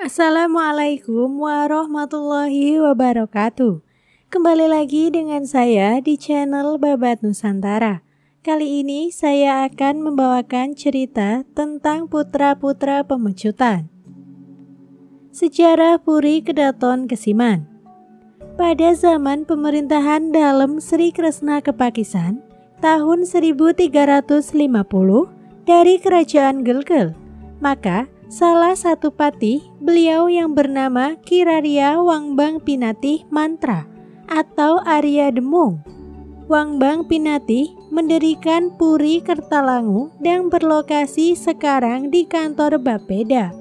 Assalamualaikum warahmatullahi wabarakatuh. Kembali lagi dengan saya di channel Babat Nusantara. Kali ini saya akan membawakan cerita tentang putra-putra pemecutan. Sejarah Puri Kedaton Kesiman. Pada zaman pemerintahan Dalem Sri Kresna Kepakisan tahun 1350 dari Kerajaan Gelgel, maka salah satu patih beliau yang bernama Ki Rarya Wangbang Pinatih Mantra atau Arya Demung. Wangbang Pinatih mendirikan Puri Kertalangu yang berlokasi sekarang di kantor Bapeda.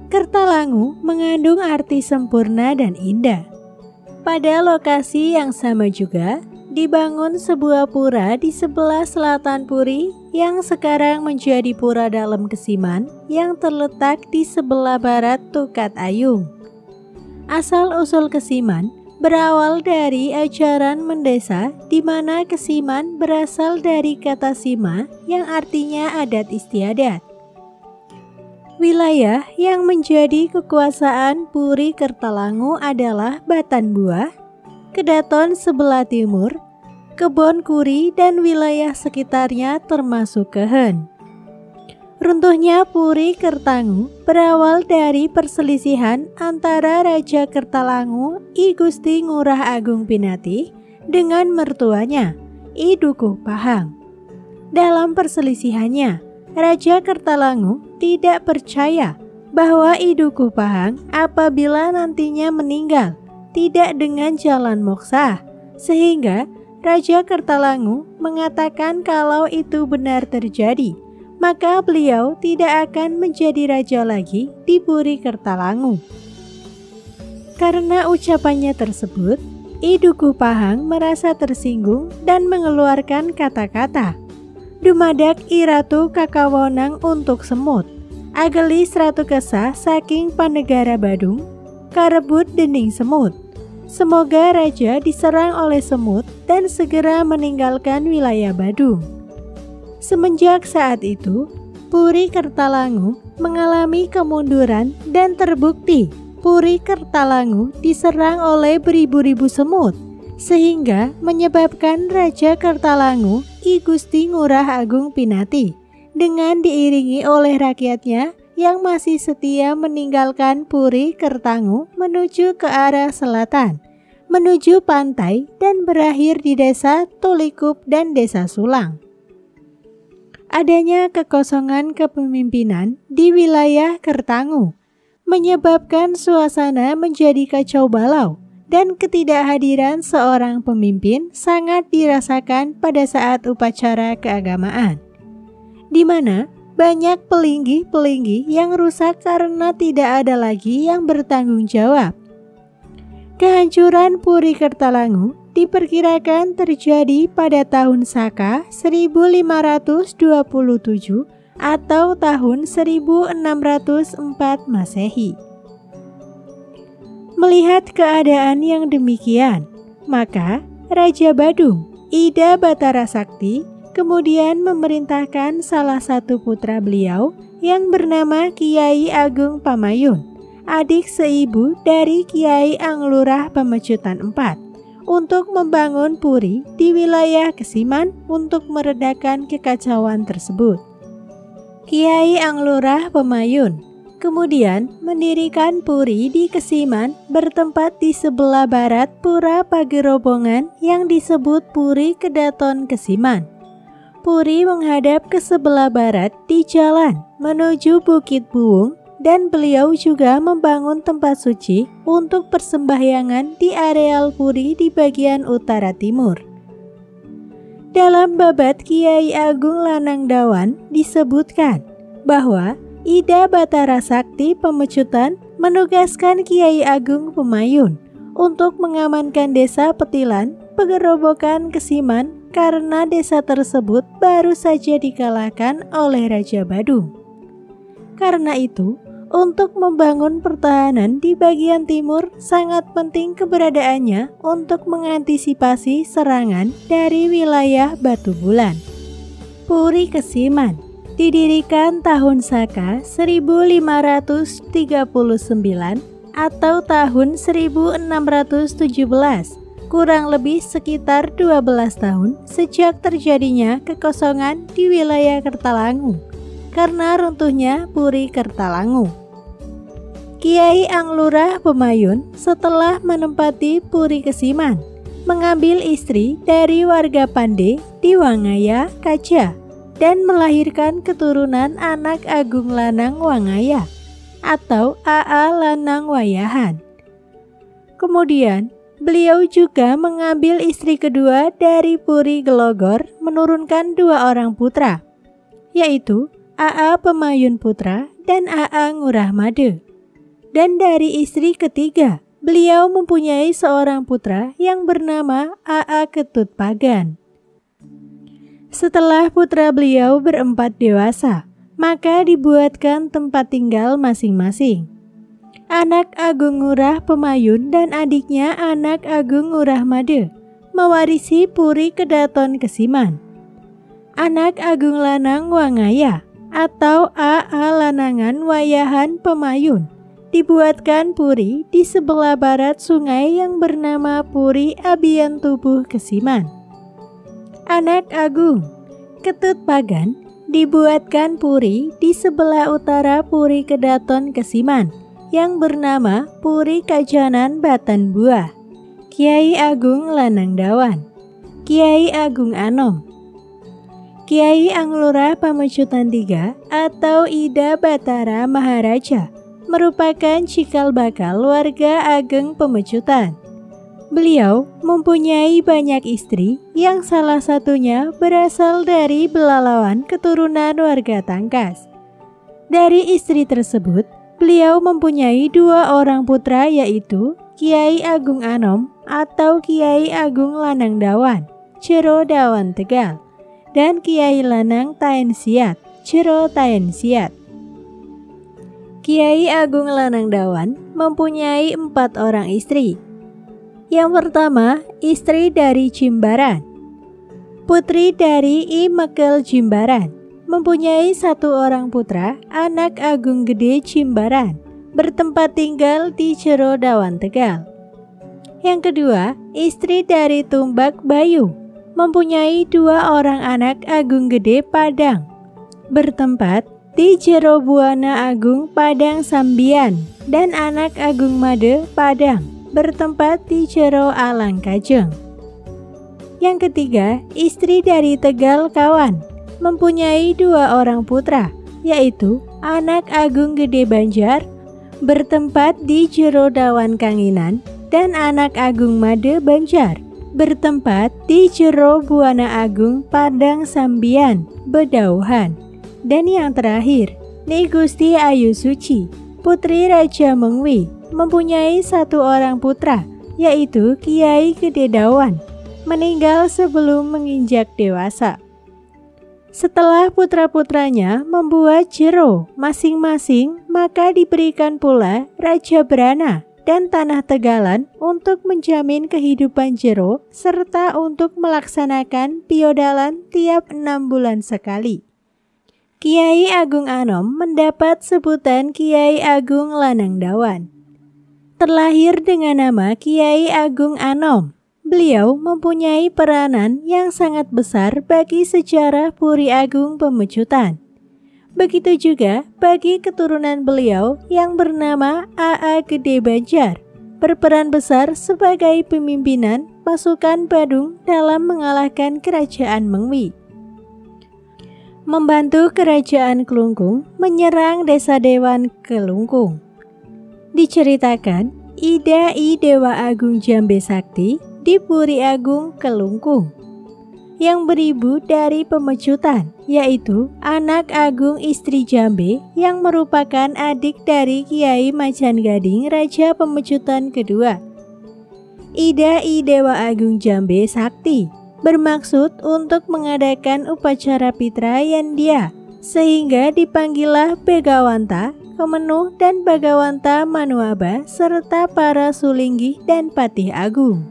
Kertalangu mengandung arti sempurna dan indah. Pada lokasi yang sama juga dibangun sebuah pura di sebelah selatan Puri yang sekarang menjadi Pura Dalem Kesiman yang terletak di sebelah barat Tukat Ayung. Asal-usul Kesiman berawal dari ajaran mendesa di mana Kesiman berasal dari kata sima yang artinya adat istiadat. Wilayah yang menjadi kekuasaan Puri Kertalangu adalah Batan Buah, Kedaton sebelah timur, Kebon Kuri dan wilayah sekitarnya termasuk Kehen. Runtuhnya Puri Kertangu berawal dari perselisihan antara Raja Kertalangu I Gusti Ngurah Agung Pinatih dengan mertuanya I Dukuh Pahang. Dalam perselisihannya, Raja Kertalangu tidak percaya bahwa I Dukuh Pahang apabila nantinya meninggal tidak dengan jalan moksa, sehingga Raja Kertalangu mengatakan kalau itu benar terjadi, maka beliau tidak akan menjadi raja lagi di Puri Kertalangu. Karena ucapannya tersebut, I Dukuh Pahang merasa tersinggung dan mengeluarkan kata-kata, "Dumadak I Ratu Kakawonang untuk semut, agelis Ratu Kesah saking Panegara Badung, karebut dening semut. Semoga raja diserang oleh semut dan segera meninggalkan wilayah Badung." Semenjak saat itu, Puri Kertalangu mengalami kemunduran dan terbukti Puri Kertalangu diserang oleh beribu-ribu semut, sehingga menyebabkan Raja Kertalangu I Gusti Ngurah Agung Pinatih dengan diiringi oleh rakyatnya yang masih setia meninggalkan Puri Kertangu menuju ke arah selatan, menuju pantai dan berakhir di desa Tulikup dan desa Sulang. Adanya kekosongan kepemimpinan di wilayah Kertangu menyebabkan suasana menjadi kacau balau dan ketidakhadiran seorang pemimpin sangat dirasakan pada saat upacara keagamaan, di mana banyak pelinggih-pelinggih yang rusak karena tidak ada lagi yang bertanggung jawab. Kehancuran Puri Kertalangu diperkirakan terjadi pada tahun Saka 1527 atau tahun 1604 Masehi. Melihat keadaan yang demikian, maka Raja Badung, Ida Batara Sakti, kemudian memerintahkan salah satu putra beliau yang bernama Kiai Agung Pamayun, adik seibu dari Kiai Anglurah Pemecutan IV, untuk membangun puri di wilayah Kesiman untuk meredakan kekacauan tersebut. Kiai Anglurah Pemayun kemudian mendirikan puri di Kesiman bertempat di sebelah barat Pura Pagerobongan yang disebut Puri Kedaton Kesiman. Puri menghadap ke sebelah barat di jalan menuju Bukit Buwung, dan beliau juga membangun tempat suci untuk persembahyangan di areal puri di bagian utara timur. Dalam babat Kiai Agung Lanangdawan disebutkan bahwa Ida Batara Sakti Pemecutan menugaskan Kiai Agung Pemayun untuk mengamankan desa Petilan, Pagerobokan Kesiman karena desa tersebut baru saja dikalahkan oleh Raja Badung. Karena itu, untuk membangun pertahanan di bagian timur sangat penting keberadaannya untuk mengantisipasi serangan dari wilayah Batu Bulan. Puri Kesiman Didirikan tahun Saka 1539 atau tahun 1617, kurang lebih sekitar 12 tahun sejak terjadinya kekosongan di wilayah Kertalangu karena runtuhnya Puri Kertalangu. Kiai Anglurah Pemayun setelah menempati Puri Kesiman mengambil istri dari warga Pande di Wangaya, Kaja, dan melahirkan keturunan anak Agung Lanang Wangaya atau AA Lanang Wayahan. Kemudian, beliau juga mengambil istri kedua dari Puri Gelogor, menurunkan 2 orang putra, yaitu AA Pemayun Putra dan AA Ngurah Made. Dan dari istri ketiga, beliau mempunyai seorang putra yang bernama AA Ketut Pagan. Setelah putra beliau berempat dewasa, maka dibuatkan tempat tinggal masing-masing. Anak Agung Ngurah Pemayun dan adiknya anak Agung Ngurah Made mewarisi Puri Kedaton Kesiman. Anak Agung Lanang Wangaya atau AA Lanangan Wayahan Pemayun dibuatkan puri di sebelah barat sungai yang bernama Puri Abian Tubuh Kesiman. Anak Agung Ketut Pagan dibuatkan puri di sebelah utara Puri Kedaton Kesiman yang bernama Puri Kajanan Batan Buah. Kiai Agung Lanang Dawan, Kiai Agung Anom, Kiai Anglurah Pamecutan III atau Ida Batara Maharaja merupakan cikal bakal warga Ageng Pemecutan. Beliau mempunyai banyak istri yang salah satunya berasal dari Belalawan keturunan warga Tangkas. Dari istri tersebut, beliau mempunyai 2 orang putra yaitu Kiai Agung Anom atau Kiai Agung Lanang Dawan, Cero Dawan Tegal, dan Kiai Lanang Taen Siat, Cero Taen Siat. Kiai Agung Lanang Dawan mempunyai 4 orang istri. Yang pertama, istri dari Jimbaran. Putri dari I Mekel Jimbaran mempunyai 1 orang putra, anak Agung Gede Jimbaran, bertempat tinggal di Cero Dawan Tegal. Yang kedua, istri dari Tumbak Bayu mempunyai 2 orang anak Agung Gede Padang, bertempat di Jero Buana Agung Padang Sambian, dan anak Agung Made Padang, bertempat di Jero Alang Kajeng. Yang ketiga, istri dari Tegal Kawan mempunyai 2 orang putra, yaitu anak Agung Gede Banjar, bertempat di Jero Dawan Kanginan, dan anak Agung Made Banjar, bertempat di Jero Buana Agung Padang Sambian, Bedauhan. Dan yang terakhir, Ni Gusti Ayu Suci, putri Raja Mengwi, mempunyai 1 orang putra, yaitu Kiai Gede Dawan, meninggal sebelum menginjak dewasa. Setelah putra-putranya membuat jero masing-masing, maka diberikan pula Raja Brana dan Tanah Tegalan untuk menjamin kehidupan jero serta untuk melaksanakan piodalan tiap 6 bulan sekali. Kiai Agung Anom mendapat sebutan Kiai Agung Lanang Dawan. Terlahir dengan nama Kiai Agung Anom, beliau mempunyai peranan yang sangat besar bagi sejarah Puri Agung Pemecutan. Begitu juga bagi keturunan beliau yang bernama AA Gede Banjar, berperan besar sebagai pimpinan pasukan Badung dalam mengalahkan kerajaan Mengwi. Membantu kerajaan Kelungkung menyerang desa Dewan Kelungkung. Diceritakan, Ida I Dewa Agung Jambe Sakti di Puri Agung Kelungkung yang beribu dari Pemecutan, yaitu anak Agung Istri Jambe yang merupakan adik dari Kiai Macan Gading Raja Pemecutan kedua. Ida I Dewa Agung Jambe Sakti bermaksud untuk mengadakan upacara Pitra Yandia, sehingga dipanggillah Begawanta, Kemenuh, dan Bagawanta Manuaba serta para Sulinggi dan Patih Agung.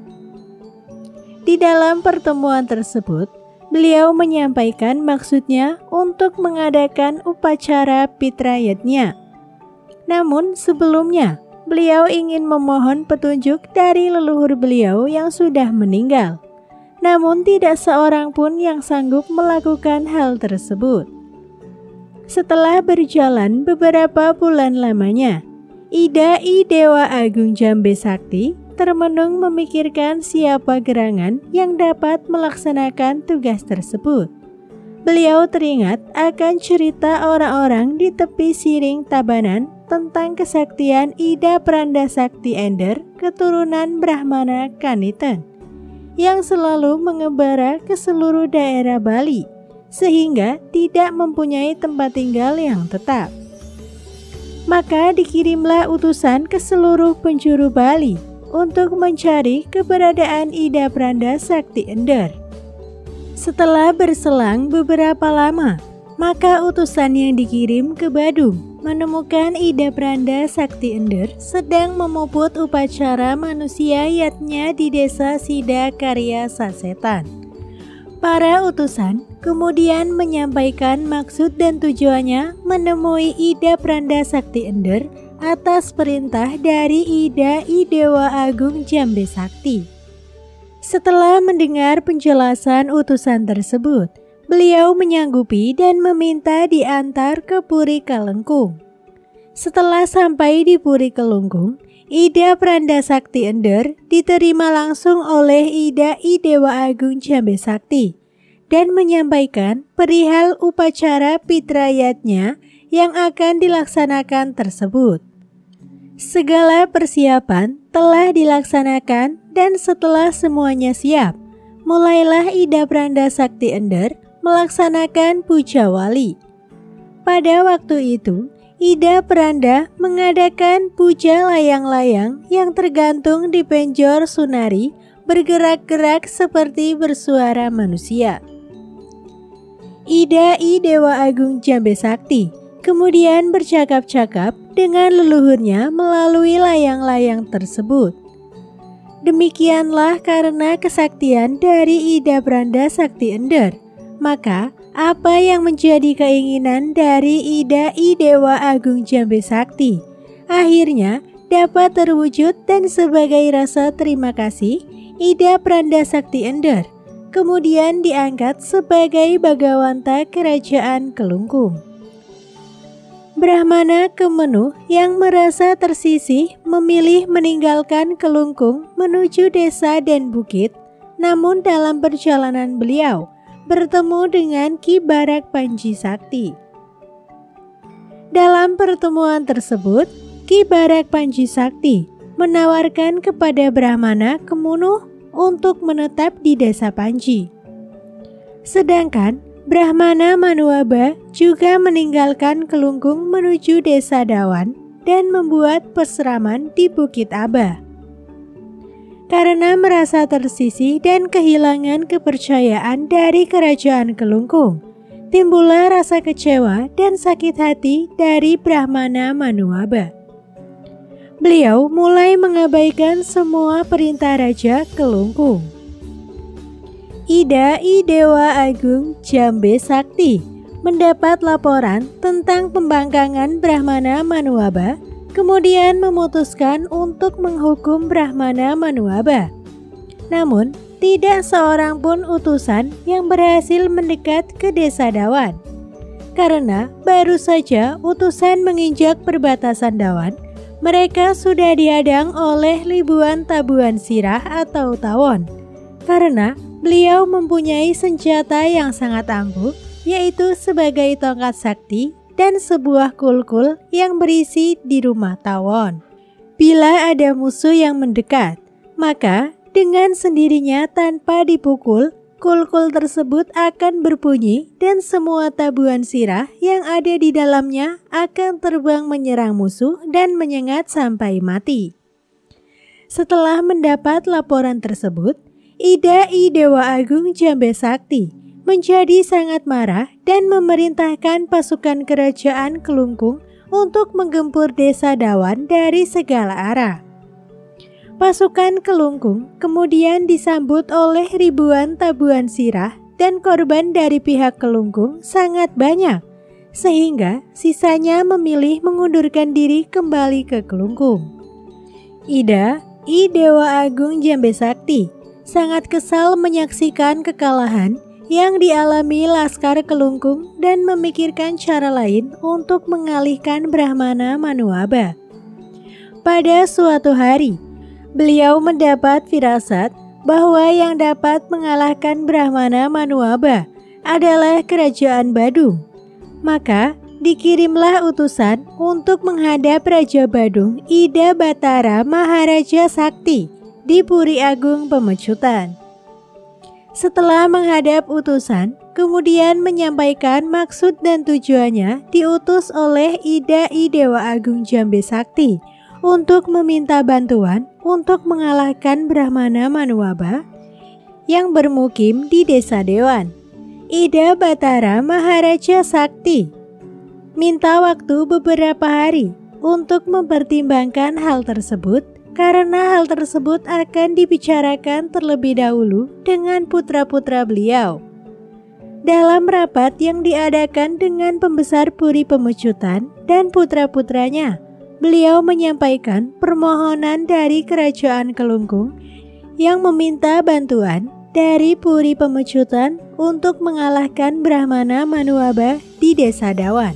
Di dalam pertemuan tersebut, beliau menyampaikan maksudnya untuk mengadakan upacara Pitrayatnya. Namun sebelumnya, beliau ingin memohon petunjuk dari leluhur beliau yang sudah meninggal. Namun tidak seorang pun yang sanggup melakukan hal tersebut. Setelah berjalan beberapa bulan lamanya, Idai Dewa Agung Jambe Sakti termenung memikirkan siapa gerangan yang dapat melaksanakan tugas tersebut. Beliau teringat akan cerita orang-orang di tepi Siring Tabanan tentang kesaktian Ida Pranda Sakti Ender, keturunan Brahmana Kaniten, yang selalu mengembara ke seluruh daerah Bali, sehingga tidak mempunyai tempat tinggal yang tetap. Maka dikirimlah utusan ke seluruh penjuru Bali untuk mencari keberadaan Ida Pranda Sakti Ender. Setelah berselang beberapa lama, maka utusan yang dikirim ke Badung menemukan Ida Pranda Sakti Ender sedang memuput upacara manusia yatnya di desa Sida Karya Sasetan. Para utusan kemudian menyampaikan maksud dan tujuannya menemui Ida Pranda Sakti Ender atas perintah dari Idai Dewa Agung Jambe Sakti. Setelah mendengar penjelasan utusan tersebut, beliau menyanggupi dan meminta diantar ke Puri Kelengkung. Setelah sampai di Puri Kelengkung, Ida Pranda Sakti Ender diterima langsung oleh Idai Dewa Agung Jambe Sakti dan menyampaikan perihal upacara Pitrayatnya yang akan dilaksanakan tersebut. Segala persiapan telah dilaksanakan dan setelah semuanya siap, mulailah Ida Pranda Sakti Ender melaksanakan puja wali. Pada waktu itu, Ida Pranda mengadakan puja layang-layang yang tergantung di penjor Sunari bergerak-gerak seperti bersuara manusia. Idai Dewa Agung Jambe Sakti kemudian bercakap-cakap dengan leluhurnya melalui layang-layang tersebut. Demikianlah karena kesaktian dari Ida Pranda Sakti Ender, maka apa yang menjadi keinginan dari Idai Dewa Agung Jambe Sakti akhirnya dapat terwujud, dan sebagai rasa terima kasih, Ida Pranda Sakti Ender kemudian diangkat sebagai Bagawanta Kerajaan Kelungkung. Brahmana Kemenuh yang merasa tersisih memilih meninggalkan Kelungkung menuju desa dan bukit. Namun dalam perjalanan beliau bertemu dengan Ki Barak Panji Sakti. Dalam pertemuan tersebut, Ki Barak Panji Sakti menawarkan kepada Brahmana Kemenuh untuk menetap di desa Panji. Sedangkan Brahmana Manuaba juga meninggalkan Kelungkung menuju desa Dawan dan membuat peseraman di Bukit Aba. Karena merasa tersisih dan kehilangan kepercayaan dari kerajaan Kelungkung, timbullah rasa kecewa dan sakit hati dari Brahmana Manuaba. Beliau mulai mengabaikan semua perintah Raja Kelungkung. Idai Dewa Agung Jambe Sakti mendapat laporan tentang pembangkangan Brahmana Manuaba, kemudian memutuskan untuk menghukum Brahmana Manuaba. Namun, tidak seorang pun utusan yang berhasil mendekat ke desa Dawan. Karena baru saja utusan menginjak perbatasan Dawan, mereka sudah dihadang oleh ribuan tabuhan sirah atau tawon. Karena beliau mempunyai senjata yang sangat ampuh, yaitu sebagai tongkat sakti dan sebuah kulkul yang berisi di rumah tawon. Bila ada musuh yang mendekat, maka dengan sendirinya tanpa dipukul, kulkul tersebut akan berbunyi dan semua tabuhan sirah yang ada di dalamnya akan terbang menyerang musuh dan menyengat sampai mati. Setelah mendapat laporan tersebut, Idai Dewa Agung Jambe Sakti menjadi sangat marah dan memerintahkan pasukan kerajaan Kelungkung untuk menggempur desa Dawan dari segala arah. Pasukan Kelungkung kemudian disambut oleh ribuan tabuhan sirah dan korban dari pihak Kelungkung sangat banyak, sehingga sisanya memilih mengundurkan diri kembali ke Kelungkung. Ida, Dewa Agung Jambe Sakti, sangat kesal menyaksikan kekalahan yang dialami Laskar Kelungkung dan memikirkan cara lain untuk mengalihkan Brahmana Manuaba. Pada suatu hari, beliau mendapat firasat bahwa yang dapat mengalahkan Brahmana Manuaba adalah kerajaan Badung. Maka dikirimlah utusan untuk menghadap Raja Badung Ida Batara Maharaja Sakti di Puri Agung Pemecutan. Setelah menghadap utusan, kemudian menyampaikan maksud dan tujuannya diutus oleh Ida Dewa Agung Jambe Sakti untuk meminta bantuan untuk mengalahkan Brahmana Manuaba yang bermukim di Desa Dewan. Ida Batara Maharaja Sakti minta waktu beberapa hari untuk mempertimbangkan hal tersebut, karena hal tersebut akan dibicarakan terlebih dahulu dengan putra-putra beliau. Dalam rapat yang diadakan dengan pembesar Puri Pemecutan dan putra-putranya, beliau menyampaikan permohonan dari Kerajaan Kelungkung yang meminta bantuan dari Puri Pemecutan untuk mengalahkan Brahmana Manuaba di Desa Dawan.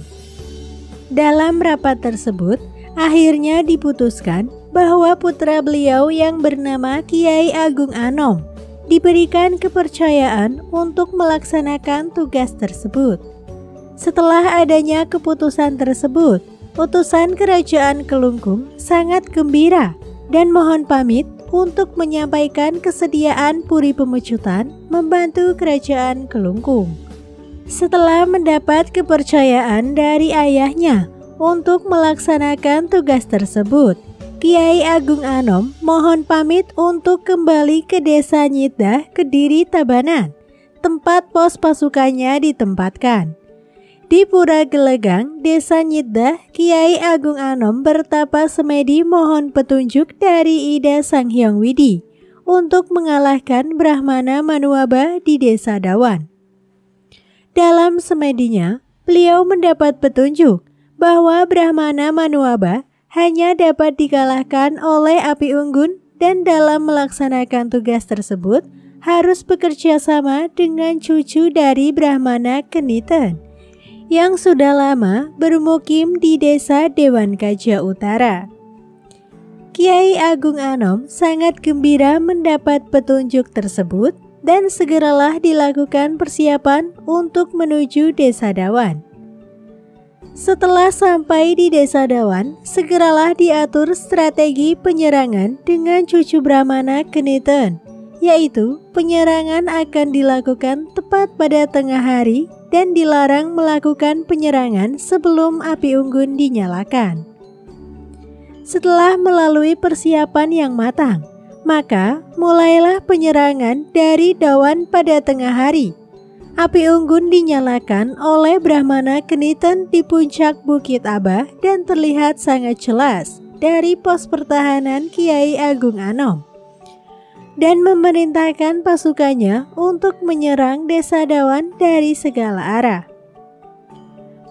Dalam rapat tersebut, akhirnya diputuskan bahwa putra beliau yang bernama Kiai Agung Anom diberikan kepercayaan untuk melaksanakan tugas tersebut. Setelah adanya keputusan tersebut, utusan Kerajaan Kelungkung sangat gembira dan mohon pamit untuk menyampaikan kesediaan Puri Pemecutan membantu Kerajaan Kelungkung. Setelah mendapat kepercayaan dari ayahnya untuk melaksanakan tugas tersebut, Kiai Agung Anom mohon pamit untuk kembali ke Desa Nyitdah, Kediri, Tabanan, tempat pos pasukannya ditempatkan. Di Pura Gelegang, Desa Nyitdah, Kiai Agung Anom bertapa semedi mohon petunjuk dari Ida Sang Hyang Widi untuk mengalahkan Brahmana Manuaba di Desa Dawan. Dalam semedinya, beliau mendapat petunjuk bahwa Brahmana Manuaba hanya dapat dikalahkan oleh Api Unggun dan dalam melaksanakan tugas tersebut harus bekerja sama dengan cucu dari Brahmana Keniten yang sudah lama bermukim di Desa Dewan Kaja Utara. Kiai Agung Anom sangat gembira mendapat petunjuk tersebut dan segeralah dilakukan persiapan untuk menuju Desa Dawan. Setelah sampai di Desa Dawan, segeralah diatur strategi penyerangan dengan cucu Brahmana Keniten, yaitu penyerangan akan dilakukan tepat pada tengah hari dan dilarang melakukan penyerangan sebelum api unggun dinyalakan. Setelah melalui persiapan yang matang, maka mulailah penyerangan dari Dawan pada tengah hari. Api unggun dinyalakan oleh Brahmana Keniten di puncak Bukit Abah dan terlihat sangat jelas dari pos pertahanan Kiai Agung Anom dan memerintahkan pasukannya untuk menyerang Desa Dawan dari segala arah.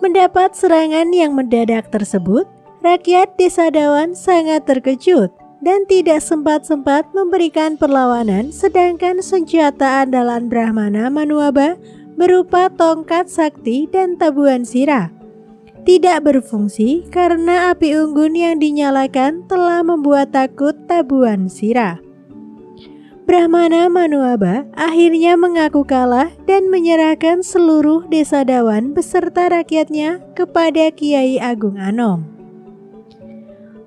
Mendapat serangan yang mendadak tersebut, rakyat Desa Dawan sangat terkejut dan tidak sempat-sempat memberikan perlawanan, sedangkan senjata andalan Brahmana Manuaba berupa tongkat sakti dan tabuhan sirah tidak berfungsi karena api unggun yang dinyalakan telah membuat takut tabuhan sirah. Brahmana Manuaba akhirnya mengaku kalah dan menyerahkan seluruh Desa Dawan beserta rakyatnya kepada Kiai Agung Anom.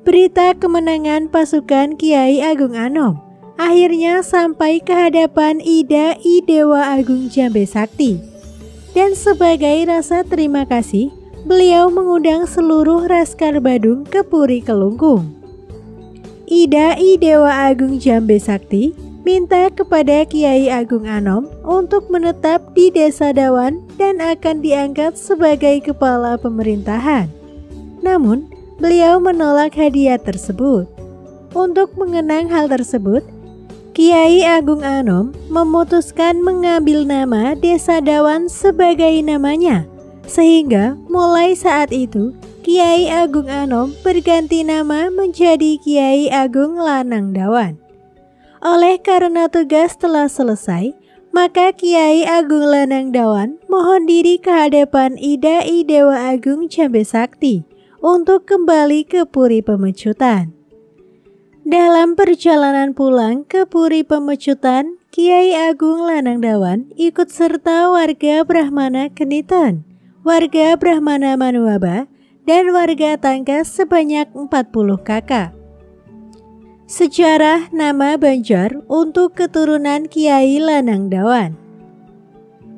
Berita kemenangan pasukan Kiai Agung Anom akhirnya sampai ke hadapan Ida Dewa Agung Jambe Sakti. Dan sebagai rasa terima kasih, beliau mengundang seluruh Laskar Badung ke Puri Kelungkung. Ida Dewa Agung Jambe Sakti minta kepada Kiai Agung Anom untuk menetap di Desa Dawan dan akan diangkat sebagai kepala pemerintahan. Namun, beliau menolak hadiah tersebut. Untuk mengenang hal tersebut, Kiai Agung Anom memutuskan mengambil nama Desa Dawan sebagai namanya, sehingga mulai saat itu Kiai Agung Anom berganti nama menjadi Kiai Agung Lanang Dawan. Oleh karena tugas telah selesai, maka Kiai Agung Lanang Dawan mohon diri ke hadapan Idai Dewa Agung Jambe Sakti untuk kembali ke Puri Pemecutan. Dalam perjalanan pulang ke Puri Pemecutan, Kiai Agung Lanang Dawan ikut serta warga Brahmana Keniton, warga Brahmana Manuaba, dan warga Tangkas sebanyak 40 kakak. Sejarah nama Banjar untuk keturunan Kiai Lanang Dawan.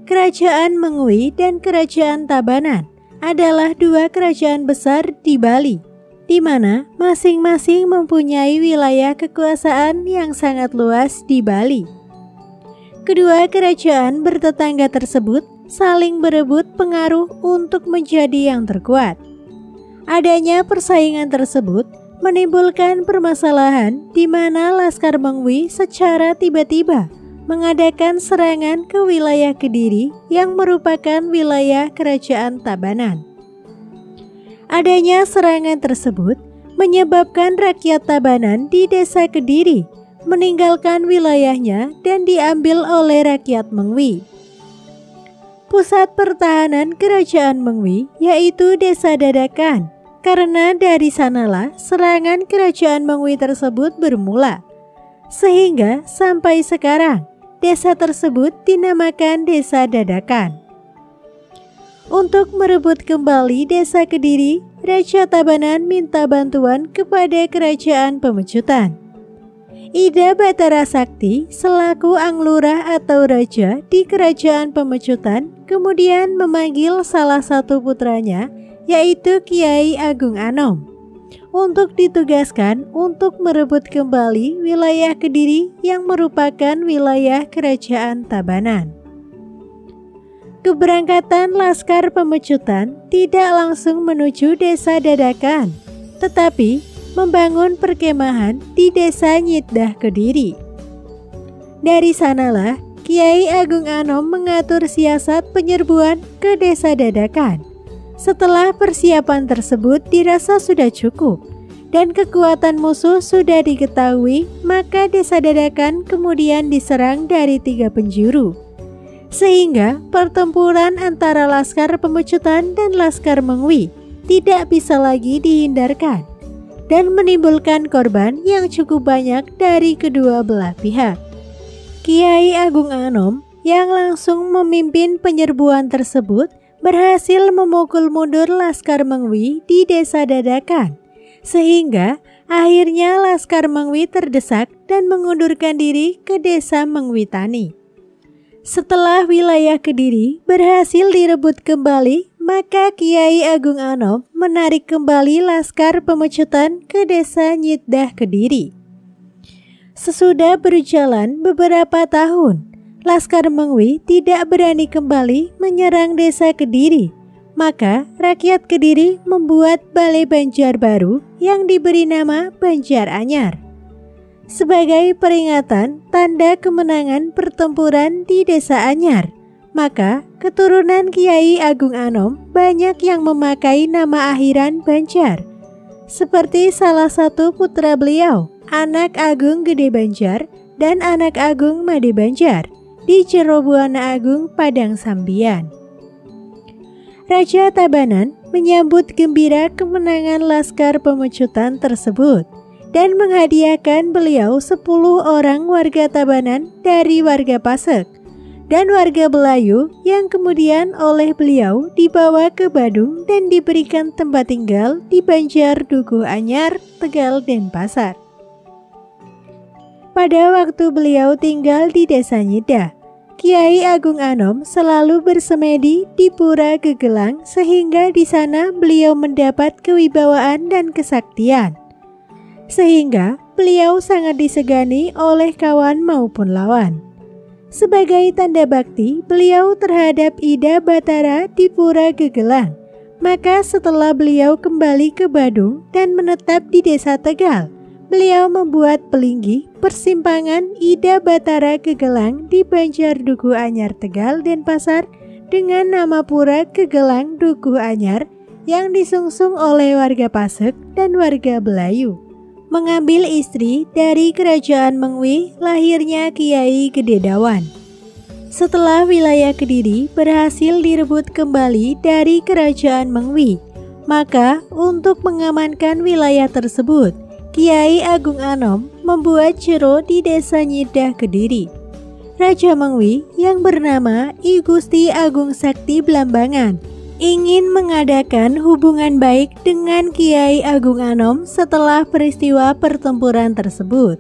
Kerajaan Mengwi dan Kerajaan Tabanan adalah dua kerajaan besar di Bali, di mana masing-masing mempunyai wilayah kekuasaan yang sangat luas di Bali. Kedua kerajaan bertetangga tersebut saling berebut pengaruh untuk menjadi yang terkuat. Adanya persaingan tersebut menimbulkan permasalahan di mana Laskar Mengwi secara tiba-tiba mengadakan serangan ke wilayah Kediri yang merupakan wilayah kerajaan Tabanan. Adanya serangan tersebut menyebabkan rakyat Tabanan di desa Kediri meninggalkan wilayahnya dan diambil oleh rakyat Mengwi. Pusat pertahanan kerajaan Mengwi yaitu Desa Dadakan, karena dari sanalah serangan kerajaan Mengwi tersebut bermula. Sehingga sampai sekarang desa tersebut dinamakan Desa Dadakan. Untuk merebut kembali desa Kediri, Raja Tabanan minta bantuan kepada Kerajaan Pemecutan. Ida Batara Sakti selaku Anglurah atau Raja di Kerajaan Pemecutan kemudian memanggil salah satu putranya yaitu Kiai Agung Anom untuk ditugaskan untuk merebut kembali wilayah Kediri yang merupakan wilayah Kerajaan Tabanan. Keberangkatan Laskar Pemecutan tidak langsung menuju Desa Dadakan, tetapi membangun perkemahan di Desa Nyitdah Kediri. Dari sanalah Kiai Agung Anom mengatur siasat penyerbuan ke Desa Dadakan. Setelah persiapan tersebut dirasa sudah cukup dan kekuatan musuh sudah diketahui, maka Desa Dadakan kemudian diserang dari 3 penjuru. Sehingga pertempuran antara Laskar Pemecutan dan Laskar Mengwi tidak bisa lagi dihindarkan dan menimbulkan korban yang cukup banyak dari kedua belah pihak. Kiai Agung Anom yang langsung memimpin penyerbuan tersebut berhasil memukul mundur Laskar Mengwi di Desa Dadakan, sehingga akhirnya Laskar Mengwi terdesak dan mengundurkan diri ke Desa Mengwitani. Setelah wilayah Kediri berhasil direbut kembali, maka Kiai Agung Anom menarik kembali Laskar Pemecutan ke Desa Nyitdah Kediri. Sesudah berjalan beberapa tahun, Laskar Mengwi tidak berani kembali menyerang Desa Kediri. Maka rakyat Kediri membuat balai Banjar baru yang diberi nama Banjar Anyar sebagai peringatan tanda kemenangan pertempuran di Desa Anyar. Maka keturunan Kiai Agung Anom banyak yang memakai nama akhiran Banjar, seperti salah satu putra beliau, Anak Agung Gede Banjar dan Anak Agung Made Banjar di Jerobuana Agung Padang Sambian. Raja Tabanan menyambut gembira kemenangan Laskar Pemecutan tersebut dan menghadiahkan beliau 10 orang warga Tabanan dari warga Pasek dan warga Belayu yang kemudian oleh beliau dibawa ke Badung dan diberikan tempat tinggal di Banjar, Dukuh Anyar, Tegal, Denpasar. Pada waktu beliau tinggal di Desa Nyitdah, Kiai Agung Anom selalu bersemedi di Pura Gegelang sehingga di sana beliau mendapat kewibawaan dan kesaktian. Sehingga beliau sangat disegani oleh kawan maupun lawan. Sebagai tanda bakti beliau terhadap Ida Batara di Pura Gegelang, maka setelah beliau kembali ke Badung dan menetap di Desa Tegal, beliau membuat pelinggih persimpangan Ida Batara Kegelang di Banjar Dukuh Anyar Tegal Denpasar dengan nama pura Kegelang Dukuh Anyar yang disungsung oleh warga Pasek dan warga Belayu. Mengambil istri dari kerajaan Mengwi, lahirnya Kiai Gededawan. Setelah wilayah Kediri berhasil direbut kembali dari kerajaan Mengwi, maka untuk mengamankan wilayah tersebut, Kiai Agung Anom membuat jero di desa Nyidah Kediri. Raja Mengwi yang bernama I Gusti Agung Sakti Blambangan ingin mengadakan hubungan baik dengan Kiai Agung Anom setelah peristiwa pertempuran tersebut.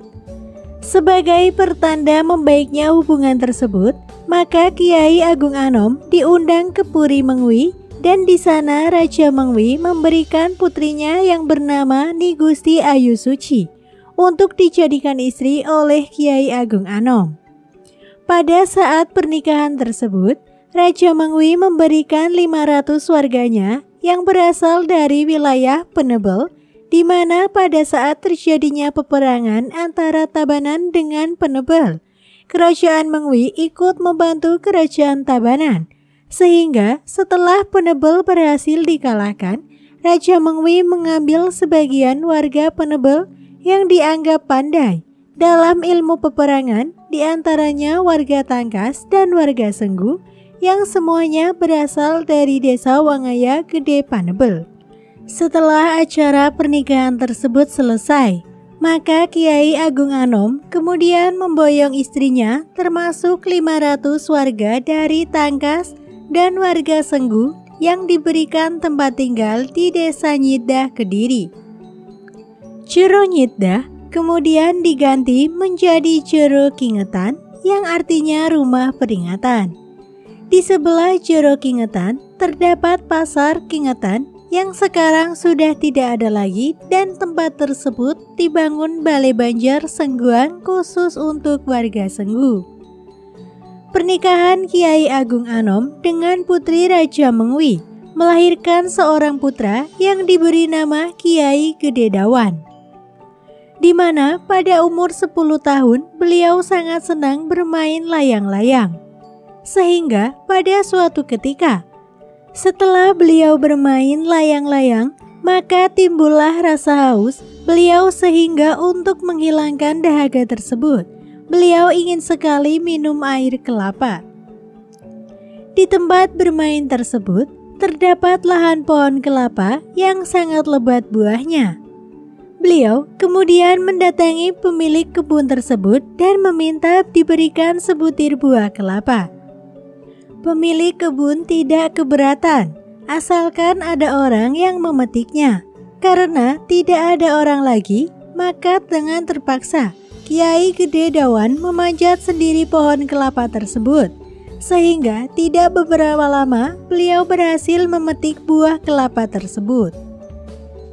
Sebagai pertanda membaiknya hubungan tersebut, maka Kiai Agung Anom diundang ke Puri Mengwi dan di sana Raja Mengwi memberikan putrinya yang bernama Ni Gusti Ayu Suci untuk dijadikan istri oleh Kiai Agung Anom. Pada saat pernikahan tersebut, Raja Mengwi memberikan 500 warganya yang berasal dari wilayah Penebel, di mana pada saat terjadinya peperangan antara Tabanan dengan Penebel, kerajaan Mengwi ikut membantu kerajaan Tabanan, sehingga setelah Penebel berhasil dikalahkan, Raja Mengwi mengambil sebagian warga Penebel yang dianggap pandai dalam ilmu peperangan, diantaranya warga Tangkas dan warga Senggu, yang semuanya berasal dari desa Wangaya Gede Panebel. Setelah acara pernikahan tersebut selesai, maka Kiai Agung Anom kemudian memboyong istrinya termasuk 500 warga dari Tangkas dan warga Senggu yang diberikan tempat tinggal di desa Nyidah Kediri. Jero Nyidah kemudian diganti menjadi Jero Kingetan yang artinya rumah peringatan. Di sebelah Jero Kingetan terdapat Pasar Kingetan yang sekarang sudah tidak ada lagi dan tempat tersebut dibangun Balai Banjar Sengguang khusus untuk warga Senggu. Pernikahan Kiai Agung Anom dengan putri Raja Mengwi melahirkan seorang putra yang diberi nama Kiai Gededawan, di mana pada umur 10 tahun beliau sangat senang bermain layang-layang. Sehingga pada suatu ketika, setelah beliau bermain layang-layang, maka timbullah rasa haus beliau sehingga untuk menghilangkan dahaga tersebut, beliau ingin sekali minum air kelapa. Di tempat bermain tersebut, terdapat lahan pohon kelapa yang sangat lebat buahnya. Beliau kemudian mendatangi pemilik kebun tersebut dan meminta diberikan sebutir buah kelapa. Pemilik kebun tidak keberatan, asalkan ada orang yang memetiknya. Karena tidak ada orang lagi, maka dengan terpaksa Kiai Gededawan memanjat sendiri pohon kelapa tersebut. Sehingga tidak beberapa lama beliau berhasil memetik buah kelapa tersebut.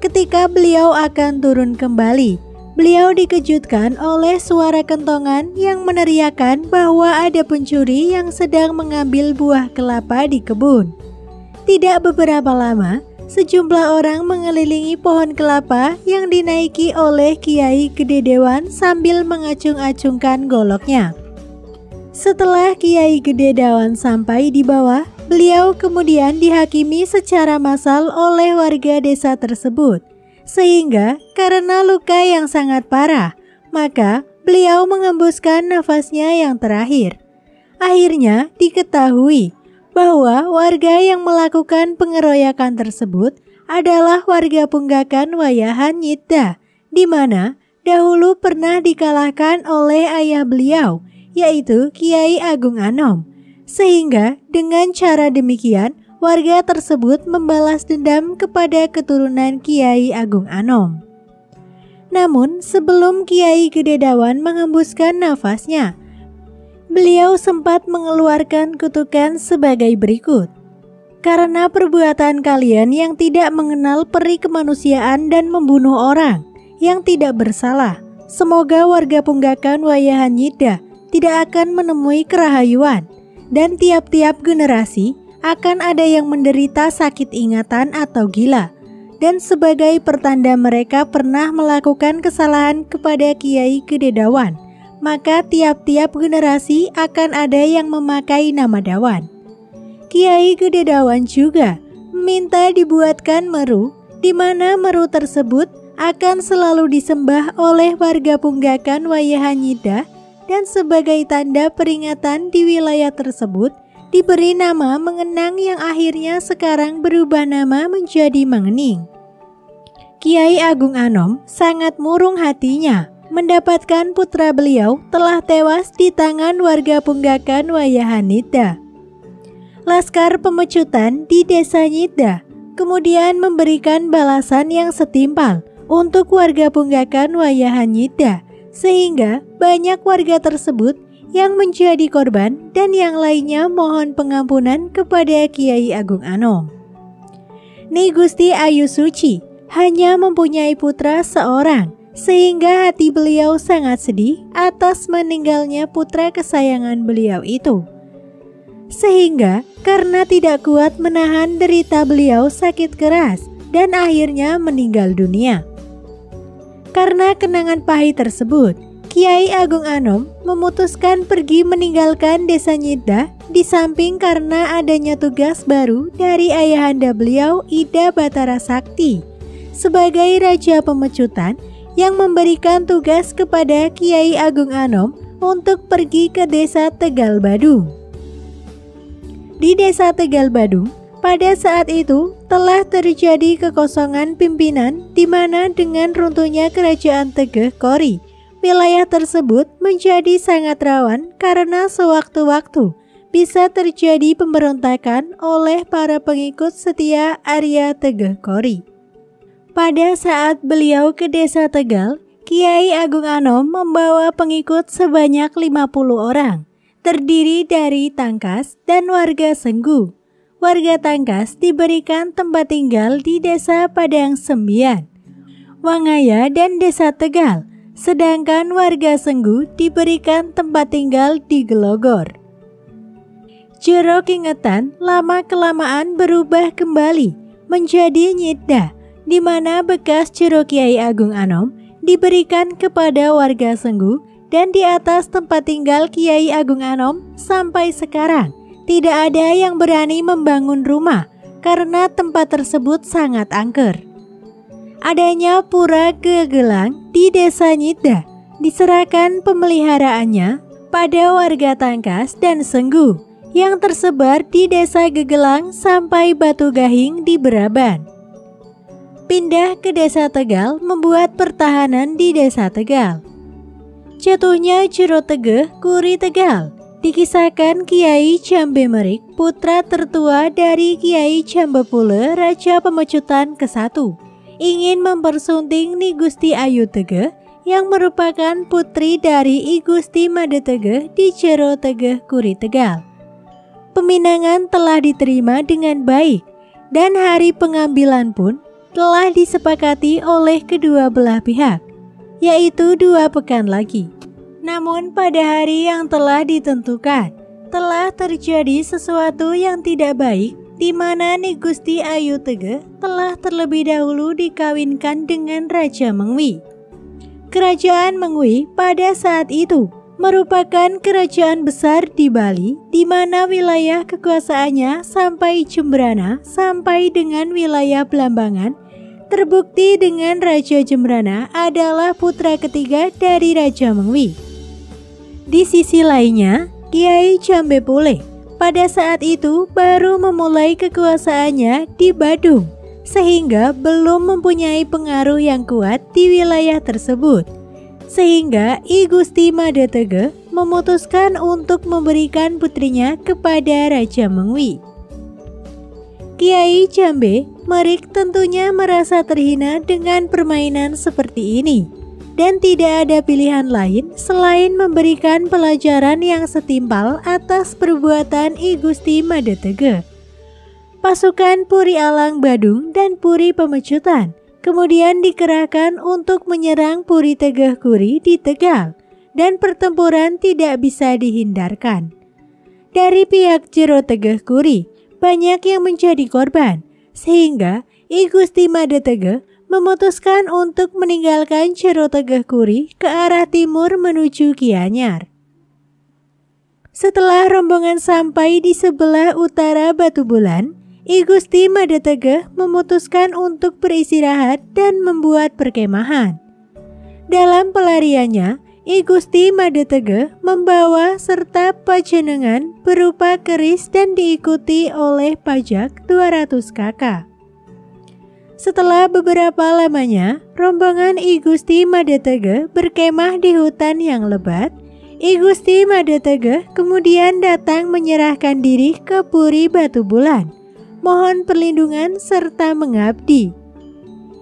Ketika beliau akan turun kembali, beliau dikejutkan oleh suara kentongan yang meneriakkan bahwa ada pencuri yang sedang mengambil buah kelapa di kebun. Tidak beberapa lama, sejumlah orang mengelilingi pohon kelapa yang dinaiki oleh Kiai Gededawan sambil mengacung-acungkan goloknya. Setelah Kiai Gededawan sampai di bawah, beliau kemudian dihakimi secara massal oleh warga desa tersebut. Sehingga karena luka yang sangat parah, maka beliau mengembuskan nafasnya yang terakhir. Akhirnya diketahui bahwa warga yang melakukan pengeroyokan tersebut adalah warga Punggakan Wayahan Nyidah, di mana dahulu pernah dikalahkan oleh ayah beliau, yaitu Kiai Agung Anom. Sehingga dengan cara demikian, warga tersebut membalas dendam kepada keturunan Kiai Agung Anom. Namun sebelum Kiai Gededawan mengembuskan nafasnya, beliau sempat mengeluarkan kutukan sebagai berikut. Karena perbuatan kalian yang tidak mengenal peri kemanusiaan dan membunuh orang yang tidak bersalah, semoga warga Punggakan Wayahan Nyidah tidak akan menemui kerahayuan, dan tiap-tiap generasi akan ada yang menderita sakit ingatan atau gila. dan sebagai pertanda mereka pernah melakukan kesalahan kepada Kiai Gededawan, maka tiap-tiap generasi akan ada yang memakai nama Dawan. Kiai Gededawan juga meminta dibuatkan meru, di mana meru tersebut akan selalu disembah oleh warga Punggakan Wayahanyida, dan sebagai tanda peringatan di wilayah tersebut diberi nama Mengenang yang akhirnya sekarang berubah nama menjadi Mengening. Kiai Agung Anom sangat murung hatinya mendapatkan putra beliau telah tewas di tangan warga Punggakan Wayahanyida. Laskar Pemecutan di desa Nyida kemudian memberikan balasan yang setimpal untuk warga Punggakan Wayahanyida, sehingga banyak warga tersebut yang menjadi korban dan yang lainnya mohon pengampunan kepada Kiai Agung Anom. Ni Gusti Ayu Suci hanya mempunyai putra seorang, sehingga hati beliau sangat sedih atas meninggalnya putra kesayangan beliau itu. Sehingga karena tidak kuat menahan derita beliau sakit keras dan akhirnya meninggal dunia. Karena kenangan pahit tersebut, Kiai Agung Anom memutuskan pergi meninggalkan desa Nyida, di samping karena adanya tugas baru dari ayahanda beliau Ida Batara Sakti sebagai Raja Pemecutan yang memberikan tugas kepada Kiai Agung Anom untuk pergi ke desa Tegal Badung. Di desa Tegal Badung, pada saat itu telah terjadi kekosongan pimpinan di mana dengan runtuhnya kerajaan Tegeh Kori, wilayah tersebut menjadi sangat rawan karena sewaktu-waktu bisa terjadi pemberontakan oleh para pengikut setia Arya Tegeh Kori. Pada saat beliau ke desa Tegal, Kiai Agung Anom membawa pengikut sebanyak 50 orang, terdiri dari Tangkas dan warga Senggu. Warga Tangkas diberikan tempat tinggal di desa Padang Sembian, Wangaya dan desa Tegal, sedangkan warga Senggu diberikan tempat tinggal di Gelogor. Jero Kingetan lama-kelamaan berubah kembali menjadi Nyida, di mana bekas Jero Kiai Agung Anom diberikan kepada warga Senggu, dan di atas tempat tinggal Kiai Agung Anom sampai sekarang tidak ada yang berani membangun rumah karena tempat tersebut sangat angker. Adanya pura Gegelang di desa Nyida diserahkan pemeliharaannya pada warga Tangkas dan Senggu yang tersebar di desa Gegelang sampai Batu Gahing di Beraban. Pindah ke desa Tegal membuat pertahanan di desa Tegal. Jatuhnya Jero Tegeh Kuri Tegal dikisahkan Kiai Jambe Merik, putra tertua dari Kiai Jambepule Raja Pemecutan ke-1, ingin mempersunting Ni Gusti Ayu Tegeh yang merupakan putri dari I Gusti Made Tegeh di Jero Tegeh Kuri Tegal. Peminangan telah diterima dengan baik dan hari pengambilan pun telah disepakati oleh kedua belah pihak, yaitu 2 pekan lagi. Namun pada hari yang telah ditentukan, telah terjadi sesuatu yang tidak baik, di mana Ni Gusti Ayu Tegeh telah terlebih dahulu dikawinkan dengan Raja Mengwi. Kerajaan Mengwi pada saat itu merupakan kerajaan besar di Bali, di mana wilayah kekuasaannya sampai Jembrana sampai dengan wilayah Blambangan. Terbukti dengan Raja Jembrana adalah putra ketiga dari Raja Mengwi. Di sisi lainnya, Kiai Jambepule pada saat itu baru memulai kekuasaannya di Badung, sehingga belum mempunyai pengaruh yang kuat di wilayah tersebut. Sehingga I Gusti Made Tegeh memutuskan untuk memberikan putrinya kepada Raja Mengwi. Kiai Jambe Merik tentunya merasa terhina dengan permainan seperti ini, dan tidak ada pilihan lain selain memberikan pelajaran yang setimpal atas perbuatan I Gusti Made Tegeh. Pasukan Puri Alang Badung dan Puri Pemecutan kemudian dikerahkan untuk menyerang Puri Tegeh Kuri di Tegal, dan pertempuran tidak bisa dihindarkan. Dari pihak Jero Tegeh Kuri, banyak yang menjadi korban, sehingga I Gusti Made Tegeh memutuskan untuk meninggalkan Jero Tegeh Kuri ke arah timur menuju Gianyar. Setelah rombongan sampai di sebelah utara Batu Bulan, I Gusti Made Tegeh memutuskan untuk beristirahat dan membuat perkemahan. Dalam pelariannya, I Gusti Made Tegeh membawa serta pajenengan berupa keris dan diikuti oleh pajak 200 kakak. Setelah beberapa lamanya, rombongan I Gusti Made Tegeh berkemah di hutan yang lebat. I Gusti Made Tegeh kemudian datang menyerahkan diri ke Puri Batu Bulan, mohon perlindungan serta mengabdi.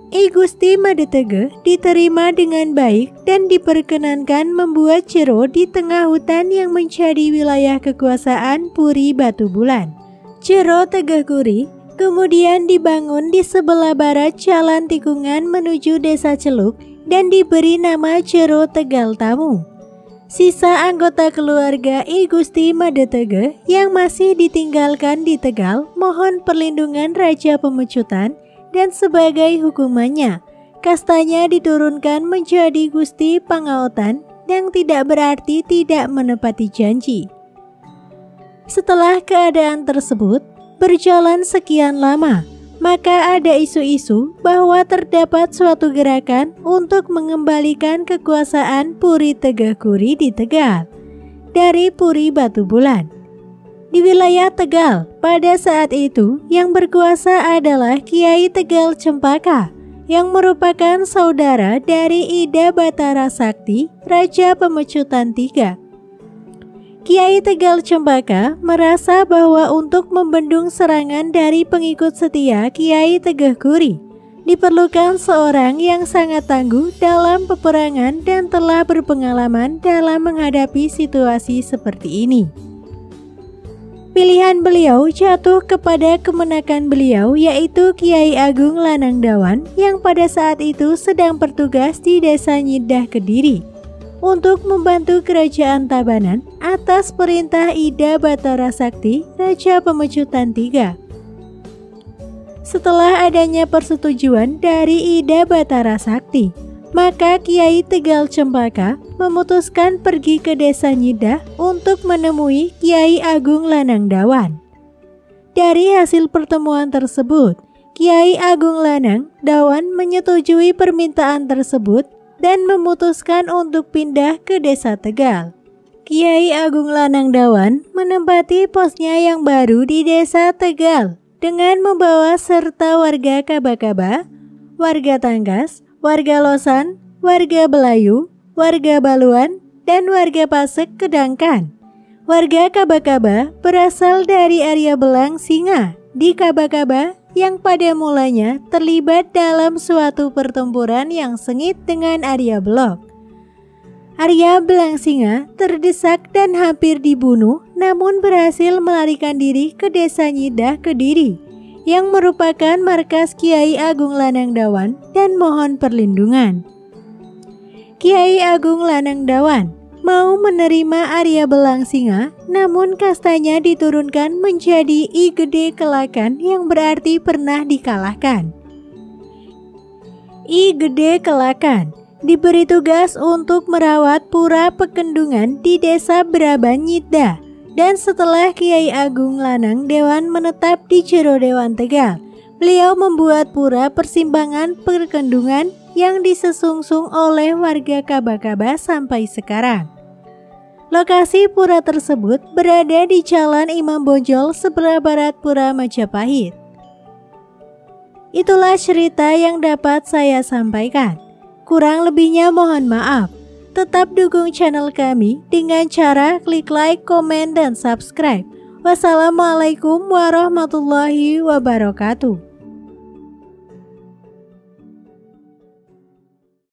I Gusti Made Tegeh diterima dengan baik dan diperkenankan membuat jero di tengah hutan yang menjadi wilayah kekuasaan Puri Batu Bulan. Jero Tegeh Kuri kemudian dibangun di sebelah barat Jalan Tikungan menuju Desa Celuk dan diberi nama Jero Tegal Tamu. Sisa anggota keluarga I Gusti Made Tegeh yang masih ditinggalkan di Tegal mohon perlindungan Raja Pemecutan dan sebagai hukumannya, kastanya diturunkan menjadi Gusti Pangaotan yang tidak berarti tidak menepati janji. Setelah keadaan tersebut berjalan sekian lama, maka ada isu-isu bahwa terdapat suatu gerakan untuk mengembalikan kekuasaan Puri Tegeh Kuri di Tegal dari Puri Batu Bulan. Di wilayah Tegal pada saat itu yang berkuasa adalah Kiai Tegal Cempaka yang merupakan saudara dari Ida Batara Sakti, Raja Pemecutan III. Kiai Tegal Cempaka merasa bahwa untuk membendung serangan dari pengikut setia Kiai Tegeh Kuri diperlukan seorang yang sangat tangguh dalam peperangan dan telah berpengalaman dalam menghadapi situasi seperti ini. Pilihan beliau jatuh kepada kemenakan beliau, yaitu Kiai Agung Lanang Dawan yang pada saat itu sedang bertugas di Desa Nyidah Kediri untuk membantu Kerajaan Tabanan atas perintah Ida Batara Sakti, Raja Pemecutan III. Setelah adanya persetujuan dari Ida Batara Sakti, maka Kiai Tegal Cempaka memutuskan pergi ke Desa Nyidah untuk menemui Kiai Agung Lanang Dawan. Dari hasil pertemuan tersebut, Kiai Agung Lanang Dawan menyetujui permintaan tersebut dan memutuskan untuk pindah ke Desa Tegal. Kiai Agung Lanang Dawan menempati posnya yang baru di Desa Tegal dengan membawa serta warga Kaba-Kaba, warga Tangkas, warga Losan, warga Belayu, warga Baluan, dan warga Pasek Kedangkan. Warga Kaba-Kaba berasal dari area Belang Singa di Kaba-Kaba yang pada mulanya terlibat dalam suatu pertempuran yang sengit dengan Arya Blok. Arya Belang Singa terdesak dan hampir dibunuh, namun berhasil melarikan diri ke Desa Nyidah Kediri yang merupakan markas Kiai Agung Lanang Dawan dan mohon perlindungan. Kiai Agung Lanang Dawan mau menerima Arya Belang Singa, namun kastanya diturunkan menjadi I Gede Kelakan yang berarti pernah dikalahkan. I Gede Kelakan diberi tugas untuk merawat pura Pekendungan di Desa Braban Nyidah, dan setelah Kiai Agung Lanang Dewan menetap di Jero Dewan Tegal, beliau membuat pura Persimpangan Pekendungan yang disesungsung oleh warga Kaba-Kaba sampai sekarang. Lokasi pura tersebut berada di Jalan Imam Bonjol sebelah barat Pura Majapahit. Itulah cerita yang dapat saya sampaikan. Kurang lebihnya mohon maaf. Tetap dukung channel kami dengan cara klik like, komen, dan subscribe. Wassalamualaikum warahmatullahi wabarakatuh.